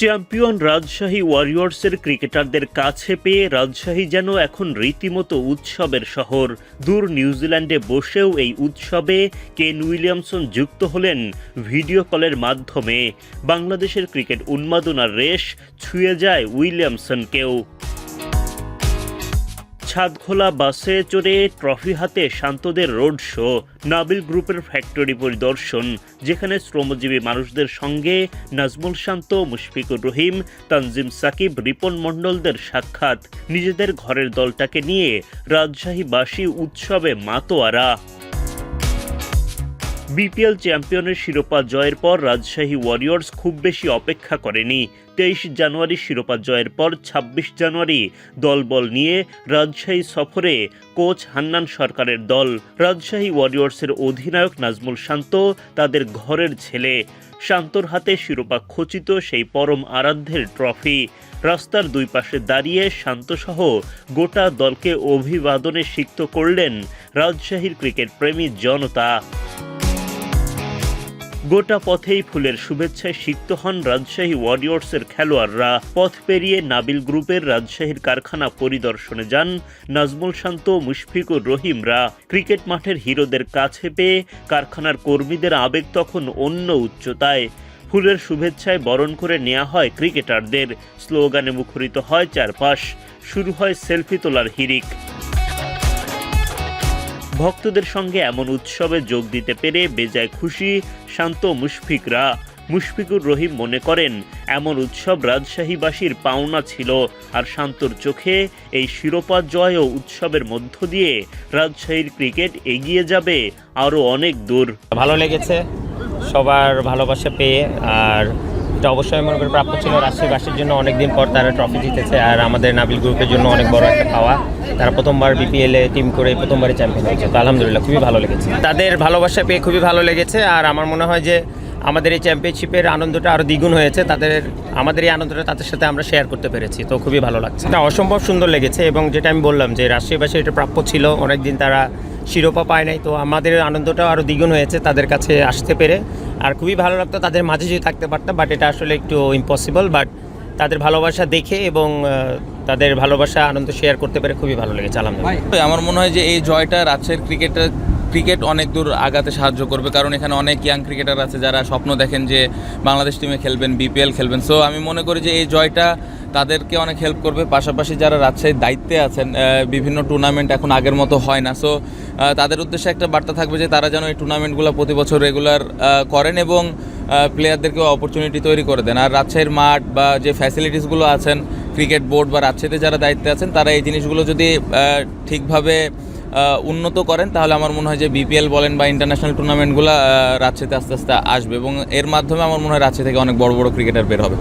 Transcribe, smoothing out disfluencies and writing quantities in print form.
Champion Rajshahi ওয়ারিয়র্সের ক্রিকেটারদের কাছে পেয়ে রাজশাহী যেন এখন রীতিমতো উৎসবের শহর। দূর নিউজিল্যান্ডে বসেও এই উৎসবে কেন উইলিয়ামসন যুক্ত হলেন ভিডিও কলের মাধ্যমে। বাংলাদেশের ক্রিকেট উন্মাদনার রেশ ছুঁয়ে যায় উইলিয়ামসনকেও। ছাদখোলা বাসে চড়ে ট্রফি হাতে শান্তদের রোড শো, নাবিল গ্রুপের ফ্যাক্টরি পরিদর্শন, যেখানে শ্রমজীবী মানুষদের সঙ্গে নাজমুল শান্ত, মুশফিকুর রহিম, তানজিম সাকিব, রিপন মণ্ডলদের সাক্ষাৎ। নিজেদের ঘরের দলটাকে নিয়ে রাজশাহীবাসী উৎসবে মাতোয়ারা। বিপিএল চ্যাম্পিয়নের শিরোপা জয়ের পর রাজশাহী ওয়ারিয়র্স খুব বেশি অপেক্ষা করেনি। 23 জানুয়ারি শিরোপা জয়ের পর 26 জানুয়ারি দলবল নিয়ে রাজশাহী সফরে কোচ হান্নান সরকারের দল। রাজশাহী ওয়ারিয়র্সের অধিনায়ক নাজমুল শান্ত তাদের ঘরের ছেলে। শান্তর হাতে শিরোপা খচিত সেই পরম আরাধ্যের ট্রফি। রাস্তার দুই পাশে দাঁড়িয়ে শান্তসহ গোটা দলকে অভিবাদনে সিক্ত করলেন রাজশাহীর ক্রিকেট প্রেমী জনতা। গোটা পথেই ফুলের শুভেচ্ছায় সিক্ত হন রাজশাহী ওয়ারিয়র্সের খেলোয়াড়রা। পথ পেরিয়ে নাবিল গ্রুপের রাজশাহীর কারখানা পরিদর্শনে যান নাজমুল শান্ত, মুশফিকুর রহিমরা। ক্রিকেট মাঠের হিরোদের কাছে পেয়ে কারখানার কর্মীদের আবেগ তখন অন্য উচ্চতায়। ফুলের শুভেচ্ছায় বরণ করে নেওয়া হয় ক্রিকেটারদের। স্লোগানে মুখরিত হয় চারপাশ। শুরু হয় সেলফি তোলার হিড়িক। ভক্তদের সঙ্গে এমন উৎসবে যোগ দিতে পেরে বেজায় খুশি শান্ত, মুশফিকরা। মুশফিকুর রহিম মনে করেন এমন উৎসব রাজশাহীবাসীর পাওনা ছিল। আর শান্তর চোখে এই শিরোপা জয় ও উৎসবের মধ্য দিয়ে রাজশাহীর ক্রিকেট এগিয়ে যাবে আরও অনেক দূর। ভালো লেগেছে সবার ভালোবাসা পেয়ে। আর এটা অবশ্যই মনে করি প্রাপ্য ছিল। রাজশাহীবাসীর জন্য অনেকদিন পর তারা ট্রফি জিতেছে, আর আমাদের নাবিল গ্রুপের জন্য অনেক বড় একটা পাওয়া। তারা প্রথমবার বিপিএলে টিম করে প্রথমবারই চ্যাম্পিয়ন হয়েছে, তো আলহামদুলিল্লাহ খুবই ভালো লেগেছে। তাদের ভালোবাসা পেয়ে খুবই ভালো লেগেছে। আর আমার মনে হয় যে আমাদের এই চ্যাম্পিয়নশিপের আনন্দটা আরও দ্বিগুণ হয়েছে। আমাদের এই আনন্দটা তাদের সাথে আমরা শেয়ার করতে পেরেছি, তো খুবই ভালো লাগছে। এটা অসম্ভব সুন্দর লেগেছে, এবং যেটা আমি বললাম যে রাজশাহীবাসী এটা প্রাপ্য ছিল। অনেকদিন তারা শিরোপা পায় নাই, তো আমাদের আনন্দটাও আরও দ্বিগুণ হয়েছে তাদের কাছে আসতে পেরে। আর খুবই ভালো লাগতো তাদের মাঝে যদি থাকতে পারতাম, বাট এটা আসলে একটু ইম্পসিবল। বাট তাদের ভালোবাসা দেখে এবং তাদের ভালোবাসা আনন্দ শেয়ার করতে পেরে খুবই ভালো লেগেছে আলহামদুলিল্লাহ। আমার মনে হয় যে এই জয়টা রাজশাহীর ক্রিকেট অনেক দূর আগাতে সাহায্য করবে, কারণ এখানে অনেক ইয়াং ক্রিকেটার আছে যারা স্বপ্ন দেখেন যে বাংলাদেশ টিমে খেলবেন, বিপিএল খেলবেন। সো আমি মনে করি যে এই জয়টা তাদেরকে অনেক হেল্প করবে। পাশাপাশি যারা রাজশাহীর দায়িত্বে আছেন, বিভিন্ন টুর্নামেন্ট এখন আগের মতো হয় না, সো তাদের উদ্দেশ্যে একটা বার্তা থাকবে যে তারা যেন এই টুর্নামেন্টগুলো প্রতি বছর রেগুলার করেন এবং প্লেয়ারদেরকেও অপরচুনিটি তৈরি করে দেন। আর রাজশাহীর মাঠ বা যে ফ্যাসিলিটিসগুলো আছেন, ক্রিকেট বোর্ড বা রাজশাহীতে যারা দায়িত্বে আছেন, তারা এই জিনিসগুলো যদি ঠিকভাবে উন্নত করেন, তাহলে আমার মনে হয় যে বিপিএল বলেন বা ইন্টারন্যাশনাল টুর্নামেন্টগুলো রাজশাহীতে আস্তে আস্তে আসবে, এবং এর মাধ্যমে আমার মনে হয় রাজশাহী থেকে অনেক বড় বড় ক্রিকেটার বের হবে।